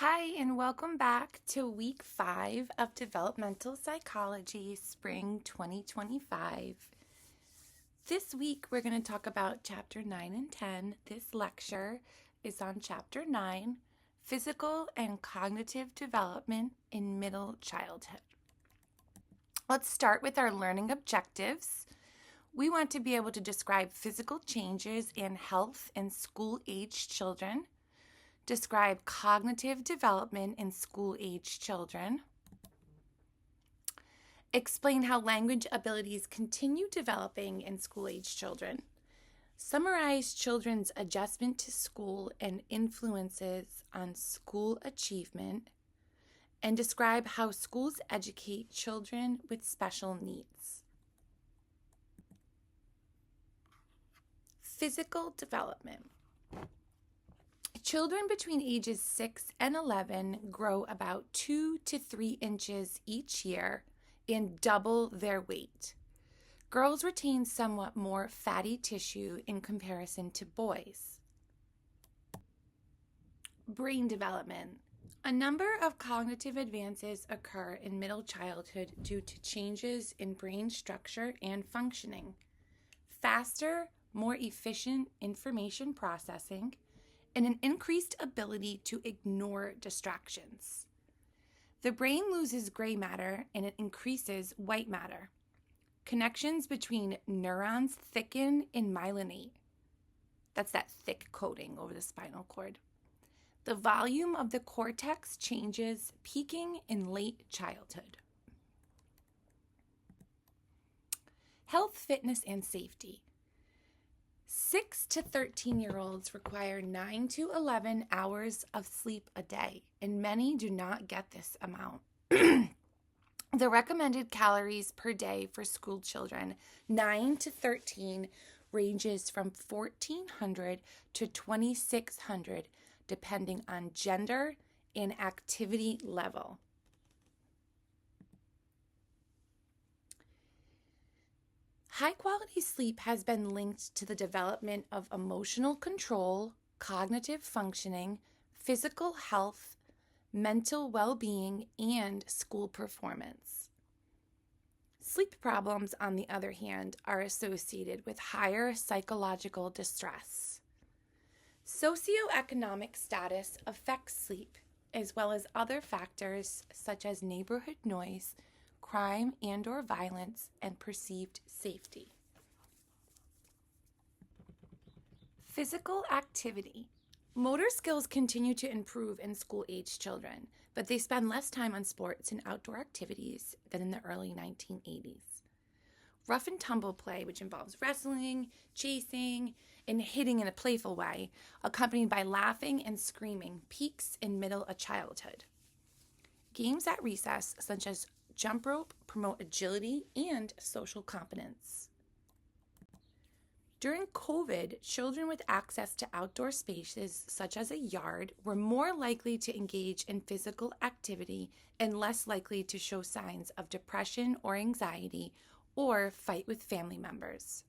Hi, and welcome back to week 5 of Developmental Psychology Spring 2025. This week, we're going to talk about Chapter 9 and 10. This lecture is on Chapter 9, Physical and Cognitive Development in Middle Childhood. Let's start with our learning objectives. We want to be able to describe physical changes in health in school-aged children, describe cognitive development in school-aged children, explain how language abilities continue developing in school-aged children, summarize children's adjustment to school and influences on school achievement, and describe how schools educate children with special needs. Physical development. Children between ages 6 and 11 grow about 2 to 3 inches each year and double their weight. Girls retain somewhat more fatty tissue in comparison to boys. Brain development. A number of cognitive advances occur in middle childhood due to changes in brain structure and functioning. Faster, more efficient information processing, and an increased ability to ignore distractions. The brain loses gray matter and it increases white matter. Connections between neurons thicken and myelinate. That's that thick coating over the spinal cord. The volume of the cortex changes, peaking in late childhood. Health, fitness, and safety. 6 to 13-year-olds require 9 to 11 hours of sleep a day, and many do not get this amount. The recommended calories per day for school children, 9 to 13, ranges from 1,400 to 2,600, depending on gender and activity level. High-quality sleep has been linked to the development of emotional control, cognitive functioning, physical health, mental well-being, and school performance. Sleep problems, on the other hand, are associated with higher psychological distress. Socioeconomic status affects sleep, as well as other factors such as neighborhood noise, crime and/or violence, and perceived safety. Physical activity. Motor skills continue to improve in school-aged children, but they spend less time on sports and outdoor activities than in the early 1980s. Rough and tumble play, which involves wrestling, chasing, and hitting in a playful way, accompanied by laughing and screaming, peaks in middle childhood. Games at recess, such as jump rope, promote agility and social competence. During COVID, children with access to outdoor spaces, such as a yard, were more likely to engage in physical activity and less likely to show signs of depression or anxiety or fight with family members.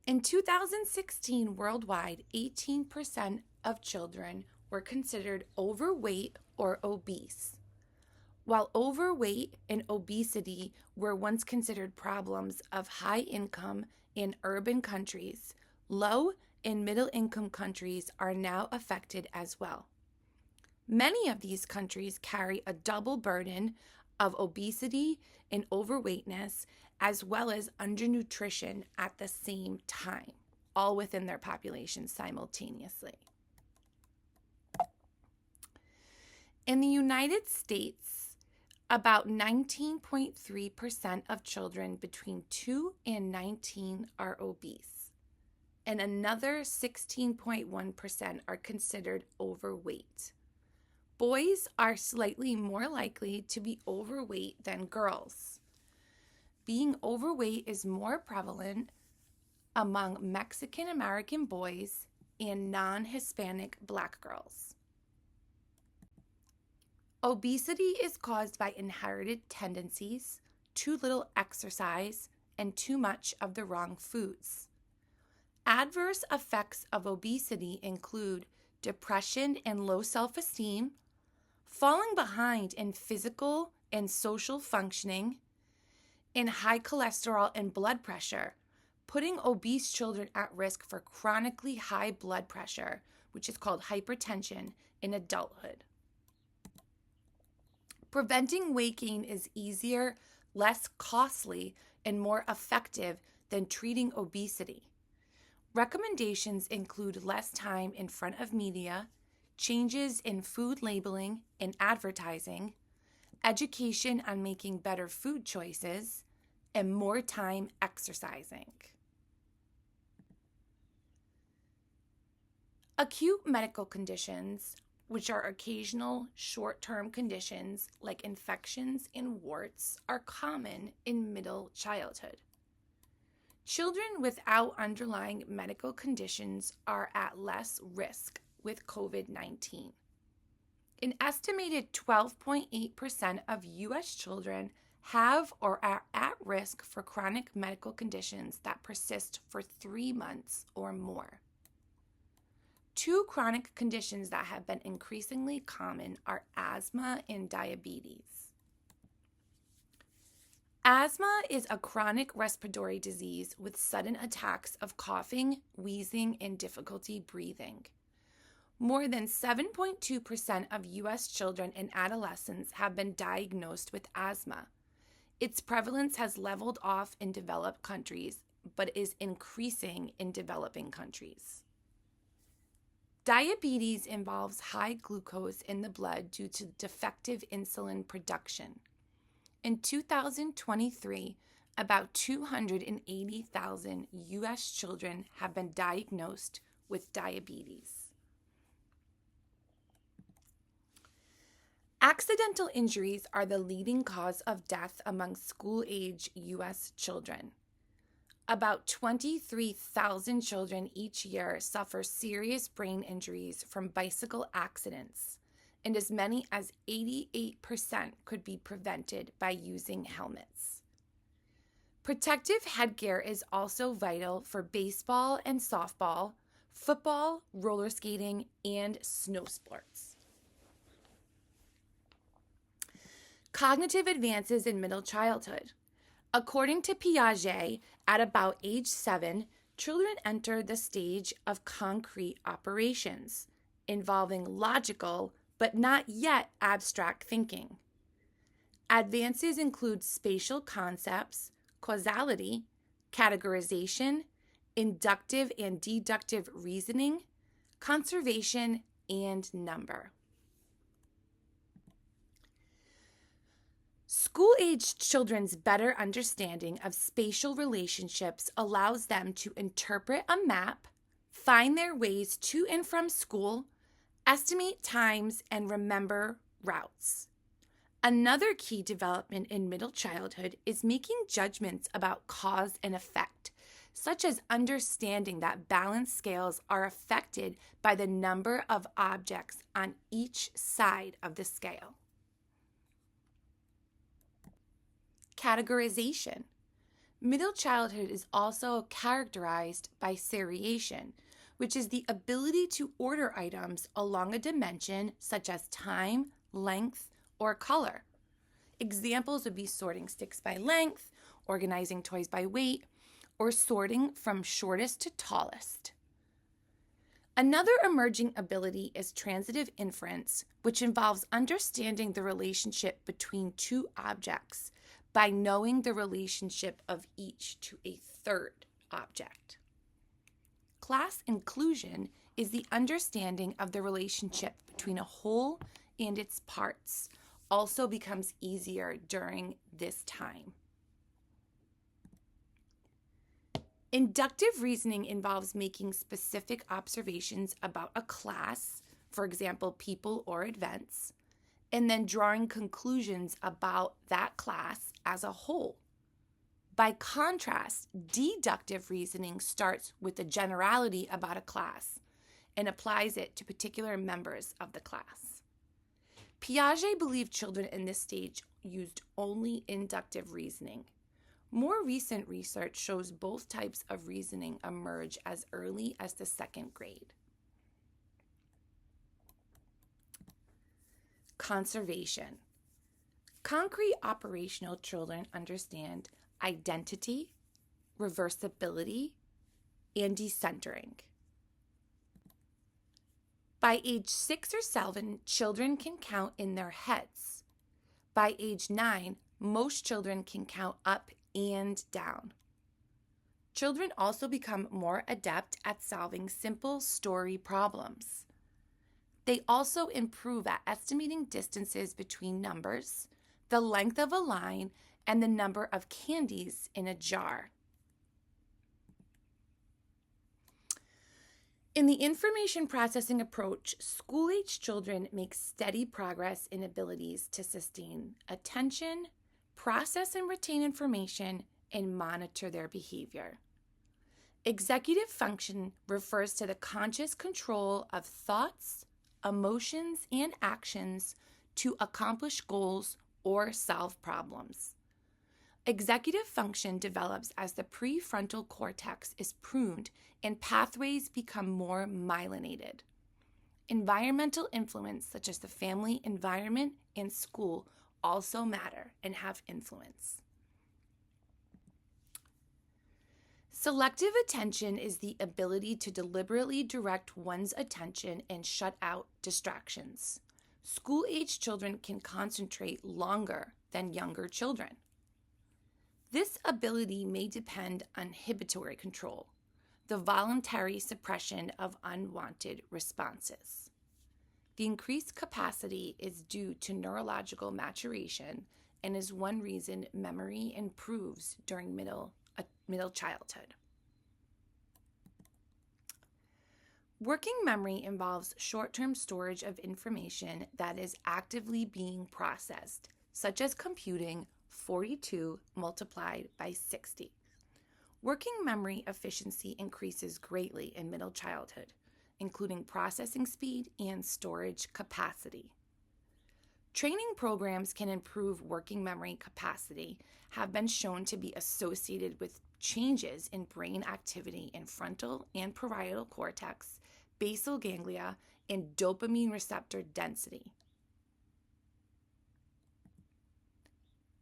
In 2016, worldwide, 18% of children were considered overweight or obese. While overweight and obesity were once considered problems of high income in urban countries, low and middle income countries are now affected as well. Many of these countries carry a double burden of obesity and overweightness, as well as undernutrition at the same time, all within their population simultaneously. In the United States, about 19.3% of children between 2 and 19 are obese, and another 16.1% are considered overweight. Boys are slightly more likely to be overweight than girls. Being overweight is more prevalent among Mexican American boys and non-Hispanic Black girls. Obesity is caused by inherited tendencies, too little exercise, and too much of the wrong foods. Adverse effects of obesity include depression and low self-esteem, falling behind in physical and social functioning, and high cholesterol and blood pressure, putting obese children at risk for chronically high blood pressure, which is called hypertension, in adulthood. Preventing weight gain is easier, less costly, and more effective than treating obesity. Recommendations include less time in front of media, changes in food labeling and advertising, education on making better food choices, and more time exercising. Acute medical conditions, which are occasional short-term conditions like infections and warts, are common in middle childhood. Children without underlying medical conditions are at less risk with COVID-19. An estimated 12.8% of U.S. children have or are at risk for chronic medical conditions that persist for 3 months or more. Two chronic conditions that have been increasingly common are asthma and diabetes. Asthma is a chronic respiratory disease with sudden attacks of coughing, wheezing, and difficulty breathing. More than 7.2% of U.S. children and adolescents have been diagnosed with asthma. Its prevalence has leveled off in developed countries, but is increasing in developing countries. Diabetes involves high glucose in the blood due to defective insulin production. In 2023, about 280,000 U.S. children have been diagnosed with diabetes. Accidental injuries are the leading cause of death among school-age U.S. children. About 23,000 children each year suffer serious brain injuries from bicycle accidents, and as many as 88% could be prevented by using helmets. Protective headgear is also vital for baseball and softball, football, roller skating, and snow sports. Cognitive advances in middle childhood. According to Piaget, at about age 7, children enter the stage of concrete operations, involving logical but not yet abstract thinking. Advances include spatial concepts, causality, categorization, inductive and deductive reasoning, conservation, and number. School-aged children's better understanding of spatial relationships allows them to interpret a map, find their ways to and from school, estimate times, and remember routes. Another key development in middle childhood is making judgments about cause and effect, such as understanding that balance scales are affected by the number of objects on each side of the scale. Categorization. Middle childhood is also characterized by seriation, which is the ability to order items along a dimension such as time, length, or color. Examples would be sorting sticks by length, organizing toys by weight, or sorting from shortest to tallest. Another emerging ability is transitive inference, which involves understanding the relationship between two objects by knowing the relationship of each to a third object. Class inclusion is the understanding of the relationship between a whole and its parts, also becomes easier during this time. Inductive reasoning involves making specific observations about a class, for example, people or events, and then drawing conclusions about that class as a whole. By contrast, deductive reasoning starts with a generality about a class and applies it to particular members of the class. Piaget believed children in this stage used only inductive reasoning. More recent research shows both types of reasoning emerge as early as the 2nd grade. conservation. Concrete operational children understand identity, reversibility, and decentering. By age 6 or 7, children can count in their heads. By age 9, most children can count up and down. Children also become more adept at solving simple story problems. They also improve at estimating distances between numbers, the length of a line, and the number of candies in a jar. In the information processing approach, school-age children make steady progress in abilities to sustain attention, process and retain information, and monitor their behavior. Executive function refers to the conscious control of thoughts, emotions, and actions to accomplish goals or solve problems. Executive function develops as the prefrontal cortex is pruned and pathways become more myelinated. Environmental influence, such as the family environment and school, also matter and have influence. Selective attention is the ability to deliberately direct one's attention and shut out distractions. School-age children can concentrate longer than younger children. This ability may depend on inhibitory control, the voluntary suppression of unwanted responses. The increased capacity is due to neurological maturation and is one reason memory improves during middle childhood. Working memory involves short-term storage of information that is actively being processed, such as computing 42 multiplied by 60. Working memory efficiency increases greatly in middle childhood, including processing speed and storage capacity. Training programs can improve working memory capacity, have been shown to be associated with changes in brain activity in frontal and parietal cortex, basal ganglia, and dopamine receptor density.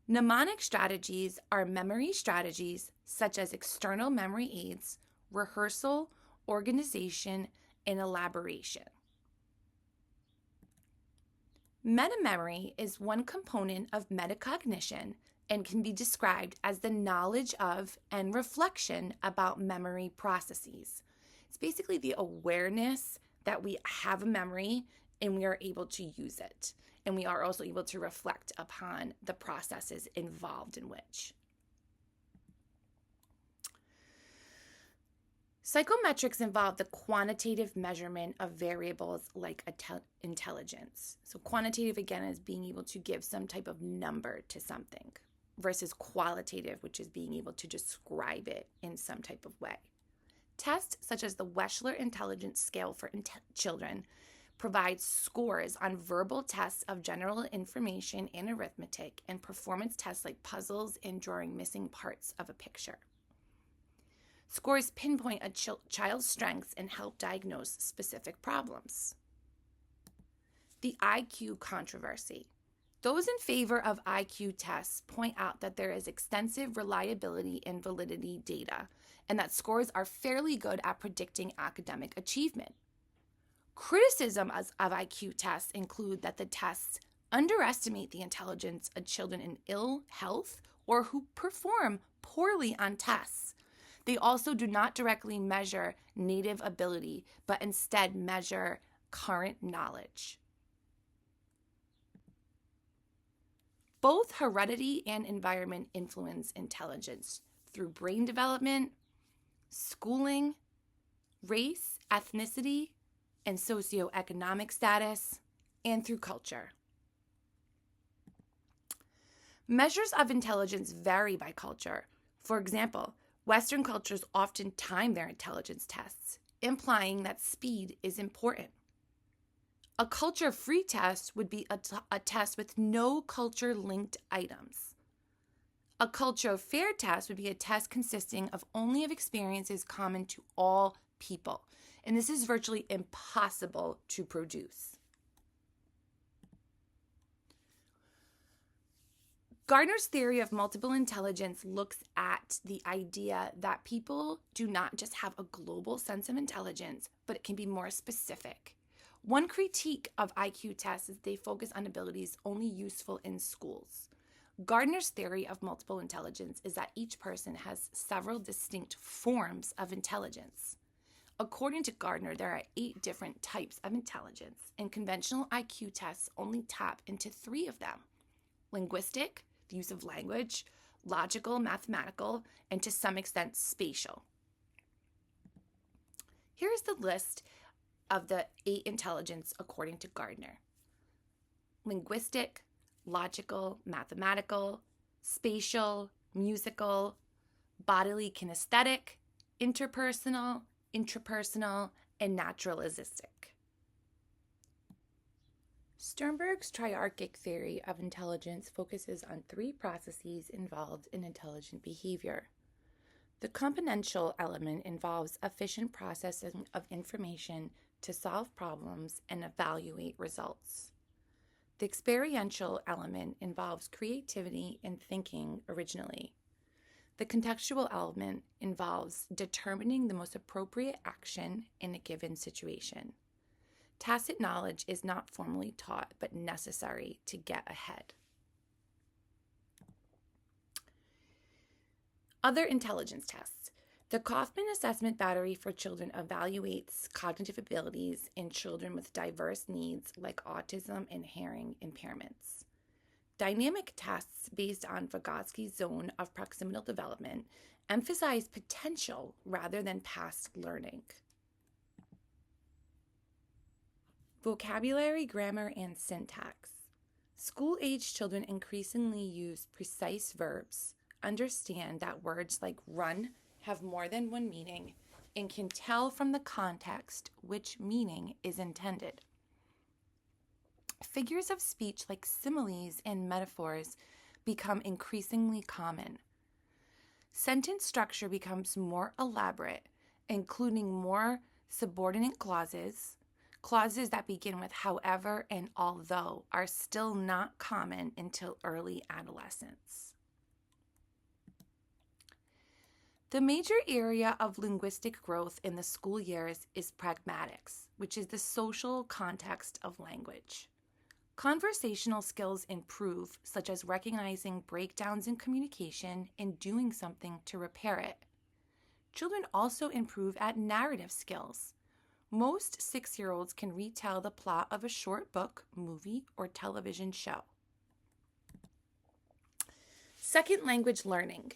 Mnemonic strategies are memory strategies such as external memory aids, rehearsal, organization, and elaboration. Metamemory is one component of metacognition and can be described as the knowledge of and reflection about memory processes. It's basically the awareness that we have a memory and we are able to use it. And we are also able to reflect upon the processes involved in which. Psychometrics involve the quantitative measurement of variables like intelligence. So quantitative, again, is being able to give some type of number to something, versus qualitative, which is being able to describe it in some type of way. Tests such as the Wechsler Intelligence Scale for children provides scores on verbal tests of general information and arithmetic, and performance tests like puzzles and drawing missing parts of a picture. Scores pinpoint a child's strengths and help diagnose specific problems. The IQ controversy. Those in favor of IQ tests point out that there is extensive reliability and validity data, and that scores are fairly good at predicting academic achievement. Criticism of IQ tests include that the tests underestimate the intelligence of children in ill health or who perform poorly on tests. They also do not directly measure native ability, but instead measure current knowledge. Both heredity and environment influence intelligence through brain development, schooling, race, ethnicity, and socioeconomic status, and through culture. Measures of intelligence vary by culture. For example, Western cultures often time their intelligence tests, implying that speed is important. A culture-free test would be a test with no culture-linked items. A culture-fair test would be a test consisting of only of experiences common to all people, and this is virtually impossible to produce. Gardner's theory of multiple intelligence looks at the idea that people do not just have a global sense of intelligence, but it can be more specific. One critique of IQ tests is they focus on abilities only useful in schools. Gardner's theory of multiple intelligence is that each person has several distinct forms of intelligence. According to Gardner, there are 8 different types of intelligence, and conventional IQ tests only tap into 3 of them: linguistic, the use of language, logical, mathematical, and to some extent spatial. Here is the list of the 8 intelligence according to Gardner: linguistic, logical, mathematical, spatial, musical, bodily kinesthetic, interpersonal, intrapersonal, and naturalistic. Sternberg's triarchic theory of intelligence focuses on 3 processes involved in intelligent behavior. The componential element involves efficient processing of information to solve problems and evaluate results. The experiential element involves creativity and thinking originally. The contextual element involves determining the most appropriate action in a given situation. Tacit knowledge is not formally taught, but necessary to get ahead. Other intelligence tests. The Kaufman Assessment Battery for Children evaluates cognitive abilities in children with diverse needs like autism and hearing impairments. Dynamic tests based on Vygotsky's zone of proximal development emphasize potential rather than past learning. Vocabulary, grammar, and syntax. School-age children increasingly use precise verbs, understand that words like run have more than one meaning, and can tell from the context which meaning is intended. Figures of speech like similes and metaphors become increasingly common. Sentence structure becomes more elaborate, including more subordinate clauses. Clauses that begin with however and although are still not common until early adolescence. The major area of linguistic growth in the school years is pragmatics, which is the social context of language. Conversational skills improve, such as recognizing breakdowns in communication and doing something to repair it. Children also improve at narrative skills. Most 6-year-olds can retell the plot of a short book, movie, or television show. Second language learning.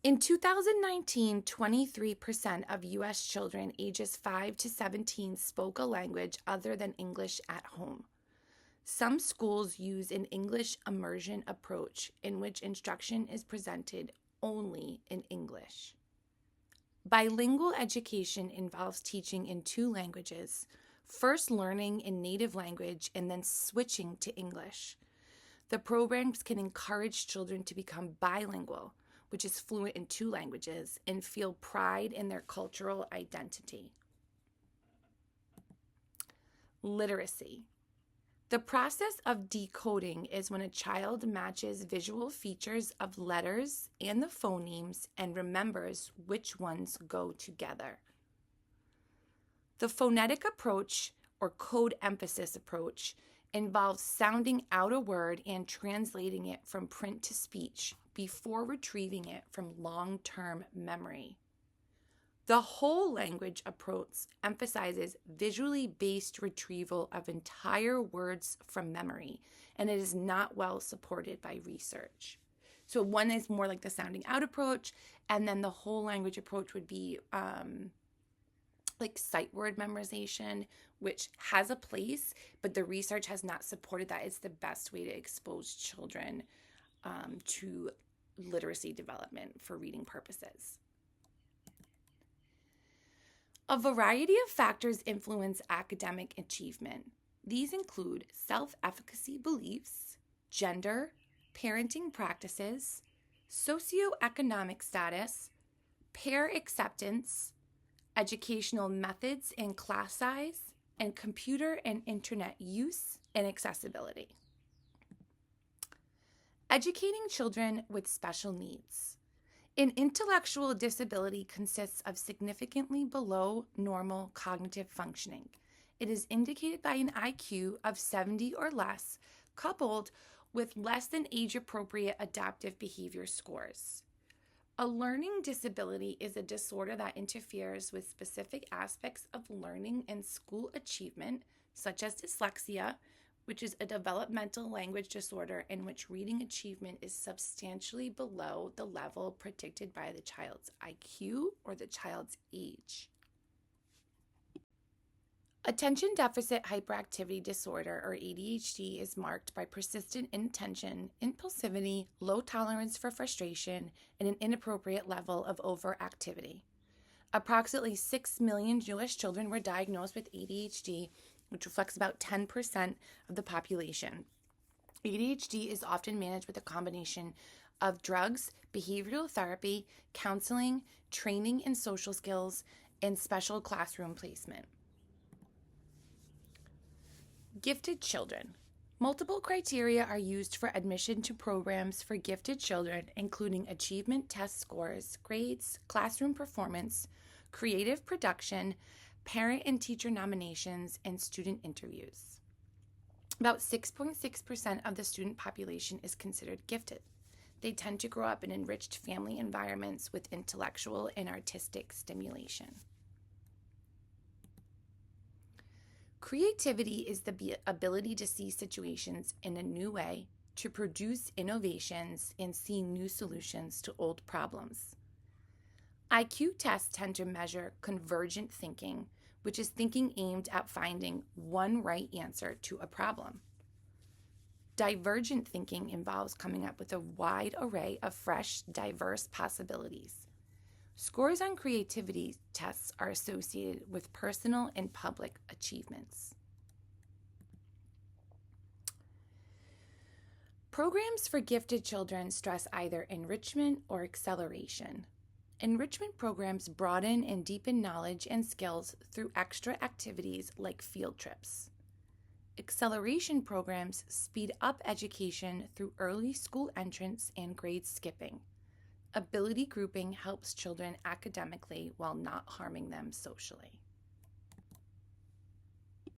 In 2019, 23% of U.S. children ages 5 to 17 spoke a language other than English at home. Some schools use an English immersion approach in which instruction is presented only in English. Bilingual education involves teaching in 2 languages, first learning in native language and then switching to English. The programs can encourage children to become bilingual, which is fluent in 2 languages, and feel pride in their cultural identity. Literacy. The process of decoding is when a child matches visual features of letters and the phonemes and remembers which ones go together. The phonetic approach, or code emphasis approach, involves sounding out a word and translating it from print to speech before retrieving it from long-term memory. The whole language approach emphasizes visually based retrieval of entire words from memory, and it is not well supported by research. So one is more like the sounding out approach, and then the whole language approach would be like sight word memorization, which has a place, but the research has not supported that it's the best way to expose children to literacy development for reading purposes. A variety of factors influence academic achievement. These include self-efficacy beliefs, gender, parenting practices, socioeconomic status, peer acceptance, educational methods and class size, and computer and internet use and accessibility. Educating children with special needs. An intellectual disability consists of significantly below normal cognitive functioning. It is indicated by an IQ of 70 or less, coupled with less than age-appropriate adaptive behavior scores. A learning disability is a disorder that interferes with specific aspects of learning and school achievement, such as dyslexia, which is a developmental language disorder in which reading achievement is substantially below the level predicted by the child's IQ or the child's age. Attention deficit hyperactivity disorder, or ADHD, is marked by persistent inattention, impulsivity, low tolerance for frustration, and an inappropriate level of overactivity. Approximately 6 million Jewish children were diagnosed with ADHD, which reflects about 10% of the population. ADHD is often managed with a combination of drugs, behavioral therapy, counseling, training in social skills, and special classroom placement. Gifted children. Multiple criteria are used for admission to programs for gifted children, including achievement test scores, grades, classroom performance, creative production, parent and teacher nominations, and student interviews. About 6.6% of the student population is considered gifted. They tend to grow up in enriched family environments with intellectual and artistic stimulation. Creativity is the ability to see situations in a new way, to produce innovations, and see new solutions to old problems. IQ tests tend to measure convergent thinking, which is thinking aimed at finding one right answer to a problem. Divergent thinking involves coming up with a wide array of fresh, diverse possibilities. Scores on creativity tests are associated with personal and public achievements. Programs for gifted children stress either enrichment or acceleration. Enrichment programs broaden and deepen knowledge and skills through extra activities like field trips. Acceleration programs speed up education through early school entrance and grade skipping. Ability grouping helps children academically while not harming them socially.